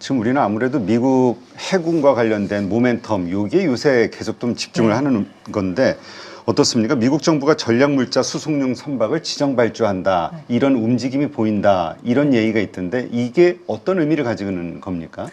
지금 우리는 아무래도 미국 해군과 관련된 모멘텀, 요게 요새 계속 좀 집중을 하는 건데 어떻습니까? 미국 정부가 전략물자 수송용 선박을 지정 발주한다. 이런 움직임이 보인다. 이런 얘기가 있던데 이게 어떤 의미를 가지고 있는 겁니까?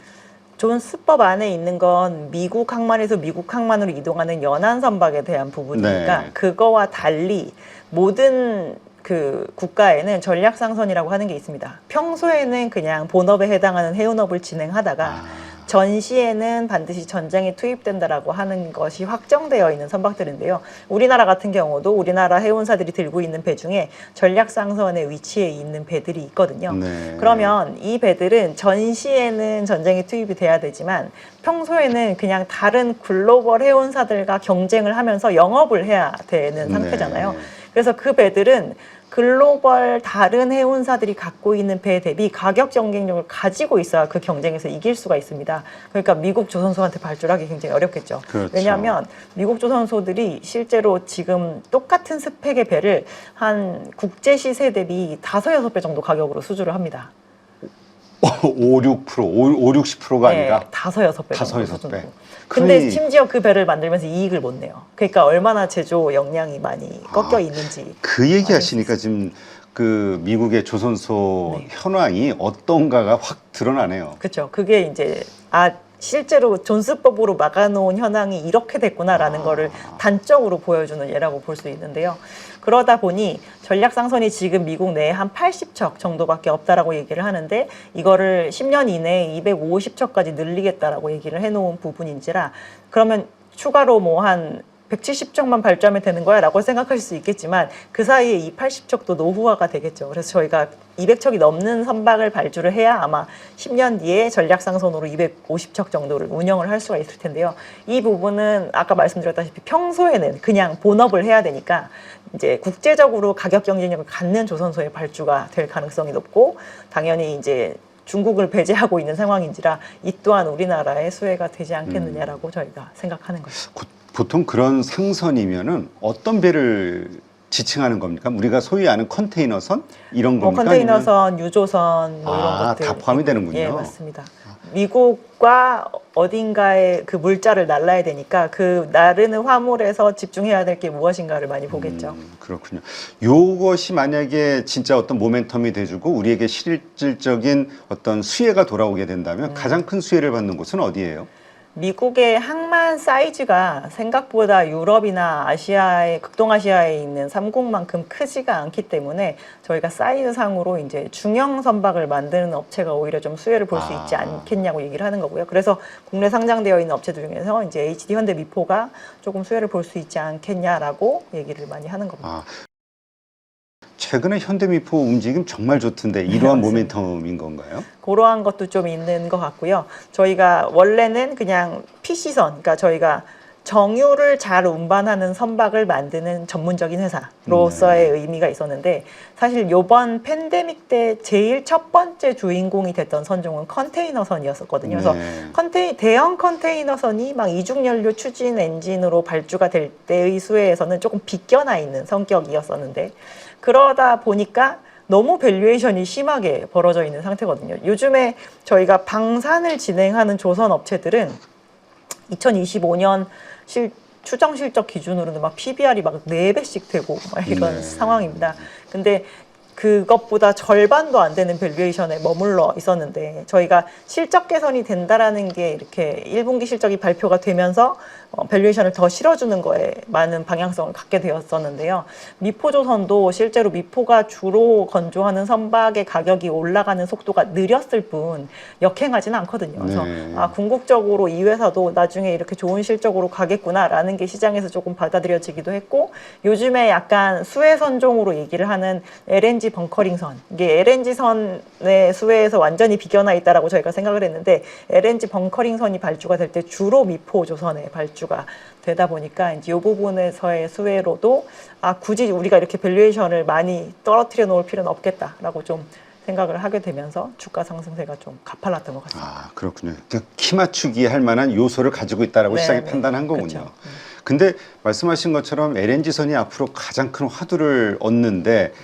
존스법 안에 있는 건 미국 항만에서 미국 항만으로 이동하는 연안 선박에 대한 부분이니까 네. 그거와 달리 모든 그 국가에는 전략상선이라고 하는 게 있습니다. 평소에는 그냥 본업에 해당하는 해운업을 진행하다가 전시에는 반드시 전쟁에 투입된다라고 하는 것이 확정되어 있는 선박들인데요. 우리나라 같은 경우도 우리나라 해운사들이 들고 있는 배 중에 전략상선에 위치해 있는 배들이 있거든요. 네. 그러면 이 배들은 전시에는 전쟁에 투입이 돼야 되지만 평소에는 그냥 다른 글로벌 해운사들과 경쟁을 하면서 영업을 해야 되는 상태잖아요. 네. 그래서 그 배들은 글로벌 다른 해운사들이 갖고 있는 배 대비 가격 경쟁력을 가지고 있어야 그 경쟁에서 이길 수가 있습니다. 그러니까 미국 조선소한테 발주하기 굉장히 어렵겠죠. 그렇죠. 왜냐하면 미국 조선소들이 실제로 지금 똑같은 스펙의 배를 한 국제 시세 대비 5, 6배 정도 가격으로 수주를 합니다. 5, 6%, 5, 60%가 아니라 5, 6배 정도 5, 6배. 수준으로. 근데 그러니 심지어 그 배를 만들면서 이익을 못 내요. 그러니까 얼마나 제조 역량이 많이 꺾여 있는지. 그 얘기 하시니까 지금 그 미국의 조선소 네. 현황이 어떤가가 확 드러나네요. 그렇죠. 그게 이제 실제로 존스법으로 막아놓은 현황이 이렇게 됐구나라는 거를 단적으로 보여주는 예라고 볼 수 있는데요. 그러다 보니 전략상선이 지금 미국 내에 한 80척 정도밖에 없다라고 얘기를 하는데 이거를 10년 이내에 250척까지 늘리겠다라고 얘기를 해놓은 부분인지라 그러면 추가로 뭐 한 170척만 발주하면 되는 거야 라고 생각하실 수 있겠지만 그 사이에 이 80척도 노후화가 되겠죠. 그래서 저희가 200척이 넘는 선박을 발주를 해야 아마 10년 뒤에 전략상선으로 250척 정도를 운영을 할 수가 있을 텐데요. 이 부분은 아까 말씀드렸다시피 평소에는 그냥 본업을 해야 되니까 이제 국제적으로 가격 경쟁력을 갖는 조선소의 발주가 될 가능성이 높고 당연히 이제 중국을 배제하고 있는 상황인지라 이 또한 우리나라의 수혜가 되지 않겠느냐라고 저희가 생각하는 거죠. 보통 그런 상선이면은 어떤 배를 지칭하는 겁니까? 우리가 소위 아는 컨테이너선 이런 겁니까? 컨테이너선, 유조선 뭐 이런 것들 다 포함이 되는군요. 예, 맞습니다. 미국과 어딘가에 그 물자를 날라야 되니까 그 나르는 화물에서 집중해야 될 게 무엇인가를 많이 보겠죠. 그렇군요. 요것이 만약에 진짜 어떤 모멘텀이 돼주고 우리에게 실질적인 어떤 수혜가 돌아오게 된다면 가장 큰 수혜를 받는 곳은 어디예요? 미국의 항만 사이즈가 생각보다 유럽이나 아시아의 극동아시아에 있는 삼국만큼 크지가 않기 때문에 저희가 사이즈상으로 이제 중형 선박을 만드는 업체가 오히려 좀 수혜를 볼 수 있지 않겠냐고 얘기를 하는 거고요. 그래서 국내 상장되어 있는 업체들 중에서 이제 HD 현대미포가 조금 수혜를 볼 수 있지 않겠냐라고 얘기를 많이 하는 겁니다. 최근에 현대미포 움직임 정말 좋던데 이러한 모멘텀인 건가요? 그러한 것도 좀 있는 것 같고요. 저희가 원래는 그냥 PC선, 그러니까 저희가 정유를 잘 운반하는 선박을 만드는 전문적인 회사로서의 의미가 있었는데 사실 이번 팬데믹 때 제일 첫 번째 주인공이 됐던 선종은 컨테이너선이었거든요. 그래서 대형 컨테이너선이 막 이중연료 추진 엔진으로 발주가 될 때의 수혜에서는 조금 비껴나 있는 성격이었었는데 그러다 보니까 너무 밸류에이션이 심하게 벌어져 있는 상태거든요. 요즘에 저희가 방산을 진행하는 조선 업체들은 2025년 추정 실적 기준으로는 막 PBR이 막 4배씩 되고 막 이런 상황입니다. 근데 그것보다 절반도 안 되는 밸류에이션에 머물러 있었는데 저희가 실적 개선이 된다라는 게 이렇게 1분기 실적이 발표가 되면서 밸류에이션을 더 실어주는 거에 많은 방향성을 갖게 되었었는데요. 미포조선도 실제로 미포가 주로 건조하는 선박의 가격이 올라가는 속도가 느렸을 뿐 역행하지는 않거든요. 그래서 궁극적으로 이 회사도 나중에 이렇게 좋은 실적으로 가겠구나라는 게 시장에서 조금 받아들여지기도 했고 요즘에 약간 수혜 선종으로 얘기를 하는 LNG 벙커링선 이게 LNG 선의 수혜에서 완전히 비껴나 있다라고 저희가 생각을 했는데 LNG 벙커링선이 발주가 될 때 주로 미포조선에 발주가 되다 보니까 이제 이 부분에서의 수혜로도 굳이 우리가 이렇게 밸류에이션을 많이 떨어뜨려 놓을 필요는 없겠다라고 좀 생각을 하게 되면서 주가 상승세가 좀 가팔랐던 것 같습니다. 아, 그렇군요. 그러니까 키 맞추기 할 만한 요소를 가지고 있다라고 네, 시장이 네. 판단한 거군요. 그렇죠. 근데 말씀하신 것처럼 LNG선이 앞으로 가장 큰 화두를 얻는데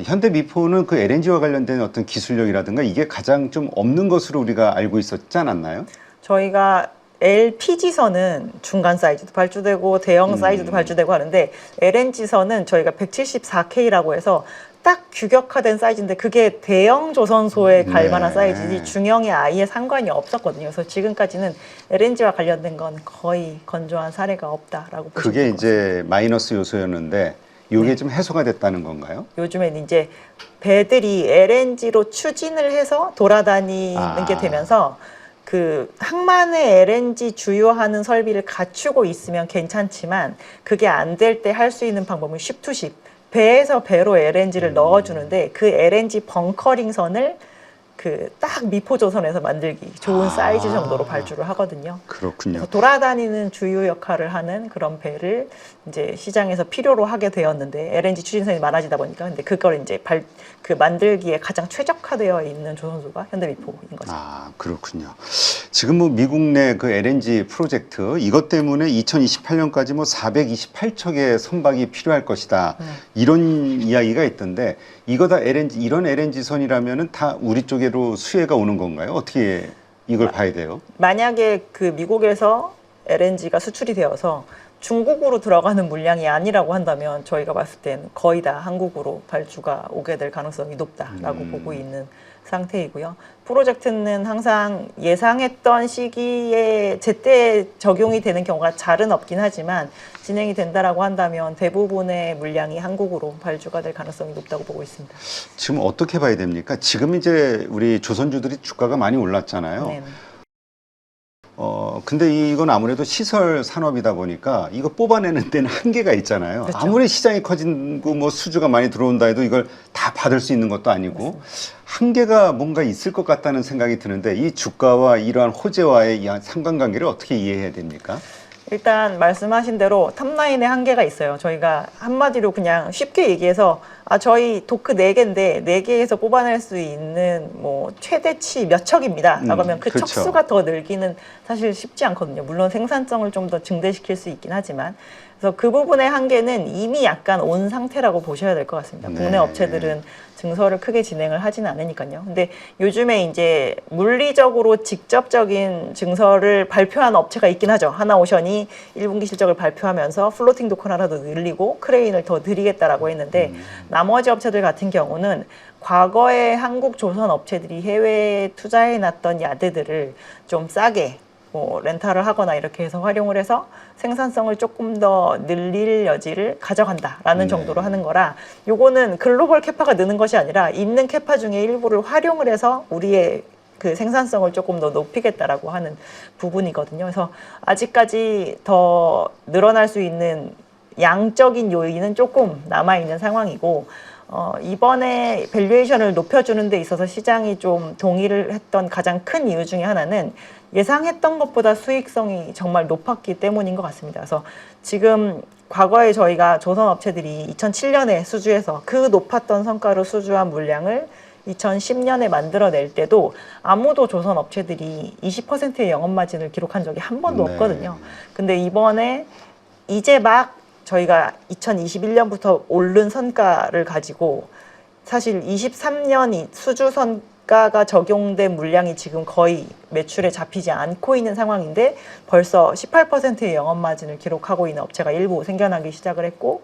현대미포는 그 LNG와 관련된 어떤 기술력이라든가 이게 가장 좀 없는 것으로 우리가 알고 있었지 않았나요? 저희가 LPG선은 중간 사이즈도 발주되고 대형 사이즈도 발주되고 하는데 LNG선은 저희가 174K라고 해서 딱 규격화된 사이즈인데 그게 대형 조선소에 갈 만한 네. 사이즈지 중형에 아예 상관이 없었거든요. 그래서 지금까지는 LNG와 관련된 건 거의 건조한 사례가 없다라고 보시면 그게 될 것 같습니다. 이제 마이너스 요소였는데 이게 네. 좀 해소가 됐다는 건가요? 요즘엔 이제 배들이 LNG로 추진을 해서 돌아다니는 게 되면서 그 항만에 LNG 주요하는 설비를 갖추고 있으면 괜찮지만 그게 안 될 때 할 수 있는 방법은 쉽투쉽 배에서 배로 LNG를 넣어주는데 그 LNG 벙커링 선을 그 딱 미포조선에서 만들기 좋은 사이즈 정도로 발주를 하거든요. 그렇군요. 그래서 돌아다니는 주요 역할을 하는 그런 배를 이제 시장에서 필요로 하게 되었는데 LNG 추진선이 많아지다 보니까 근데 그걸 이제 그 만들기에 가장 최적화되어 있는 조선소가 현대미포인 거죠. 아, 그렇군요. 지금 뭐 미국 내 그 LNG 프로젝트 이것 때문에 2028년까지 뭐 428척의 선박이 필요할 것이다. 이런 이야기가 있던데 이거 다 이런 LNG 선이라면은 다 우리 쪽으로 수혜가 오는 건가요? 어떻게 이걸 봐야 돼요? 만약에 그 미국에서 LNG가 수출이 되어서 중국으로 들어가는 물량이 아니라고 한다면 저희가 봤을 땐 거의 다 한국으로 발주가 오게 될 가능성이 높다라고 보고 있는 상태이고요. 프로젝트는 항상 예상했던 시기에 제때 적용이 되는 경우가 잘은 없긴 하지만 진행이 된다라고 한다면 대부분의 물량이 한국으로 발주가 될 가능성이 높다고 보고 있습니다. 지금 어떻게 봐야 됩니까? 지금 이제 우리 조선주들이 주가가 많이 올랐잖아요. 네. 근데 이건 아무래도 시설 산업이다 보니까 이거 뽑아내는 데는 한계가 있잖아요. 그렇죠. 아무리 시장이 커지고 뭐 수주가 많이 들어온다 해도 이걸 다 받을 수 있는 것도 아니고 한계가 뭔가 있을 것 같다는 생각이 드는데 이 주가와 이러한 호재와의 이 상관관계를 어떻게 이해해야 됩니까? 일단 말씀하신 대로 탑라인에 한계가 있어요. 저희가 한마디로 그냥 쉽게 얘기해서 저희 도크 4개인데 4개에서 뽑아낼 수 있는 뭐 최대치 몇 척입니다. 라고 하면 그 그렇죠. 척수가 더 늘기는 사실 쉽지 않거든요. 물론 생산성을 좀 더 증대시킬 수 있긴 하지만 그래서 그 부분의 한계는 이미 약간 온 상태라고 보셔야 될 것 같습니다. 네. 국내 업체들은 증설을 크게 진행을 하지는 않으니까요. 근데 요즘에 이제 물리적으로 직접적인 증설을 발표한 업체가 있긴 하죠. 하나오션이 1분기 실적을 발표하면서 플로팅 도크 하나도 늘리고 크레인을 더 늘리겠다라고 했는데 나머지 업체들 같은 경우는 과거에 한국 조선 업체들이 해외에 투자해 놨던 야드들을 좀 싸게 뭐 렌탈을 하거나 이렇게 해서 활용을 해서 생산성을 조금 더 늘릴 여지를 가져간다라는 정도로 하는 거라 요거는 글로벌 캐파가 느는 것이 아니라 있는 캐파 중에 일부를 활용을 해서 우리의 그 생산성을 조금 더 높이겠다라고 하는 부분이거든요. 그래서 아직까지 더 늘어날 수 있는 양적인 요인은 조금 남아있는 상황이고 이번에 밸류에이션을 높여주는 데 있어서 시장이 좀 동의를 했던 가장 큰 이유 중에 하나는 예상했던 것보다 수익성이 정말 높았기 때문인 것 같습니다. 그래서 지금 과거에 저희가 조선 업체들이 2007년에 수주해서 그 높았던 성과로 수주한 물량을 2010년에 만들어낼 때도 아무도 조선 업체들이 20%의 영업마진을 기록한 적이 한 번도 없거든요. 근데 이번에 이제 막 저희가 2021년부터 오른 성과를 가지고 사실 23년 수주 성과가 적용된 물량이 지금 거의 매출에 잡히지 않고 있는 상황인데 벌써 18%의 영업마진을 기록하고 있는 업체가 일부 생겨나기 시작을 했고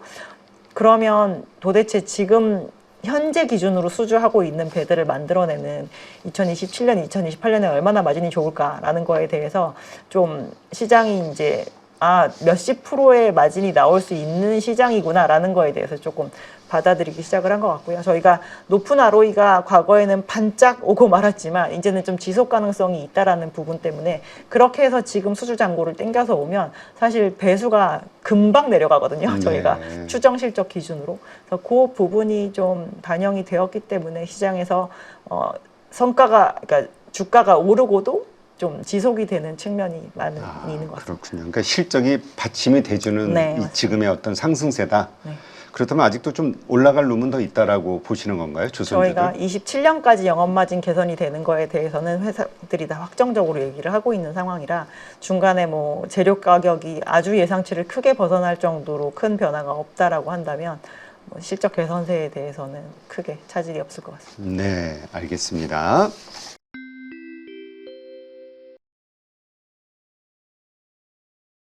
그러면 도대체 지금 현재 기준으로 수주하고 있는 배들을 만들어내는 2027년, 2028년에 얼마나 마진이 좋을까라는 거에 대해서 좀 시장이 이제 몇십 프로의 마진이 나올 수 있는 시장이구나라는 거에 대해서 조금 받아들이기 시작을 한 것 같고요. 저희가 높은 ROE가 과거에는 반짝 오고 말았지만 이제는 좀 지속 가능성이 있다라는 부분 때문에 그렇게 해서 지금 수주 잔고를 땡겨서 오면 사실 배수가 금방 내려가거든요. 저희가 추정 실적 기준으로. 그래서 그 부분이 좀 반영이 되었기 때문에 시장에서 성과가 그러니까 주가가 오르고도 좀 지속이 되는 측면이 많이 있는 것 같습니다. 그렇군요. 그러니까 실적이 받침이 돼주는 네, 이 지금의 어떤 상승세다. 네. 그렇다면 아직도 좀 올라갈 룸은 더 있다라고 보시는 건가요, 조선주들? 저희가 27년까지 영업마진 개선이 되는 거에 대해서는 회사들이 다 확정적으로 얘기를 하고 있는 상황이라 중간에 뭐 재료 가격이 아주 예상치를 크게 벗어날 정도로 큰 변화가 없다라고 한다면 뭐 실적 개선세에 대해서는 크게 차질이 없을 것 같습니다. 네, 알겠습니다.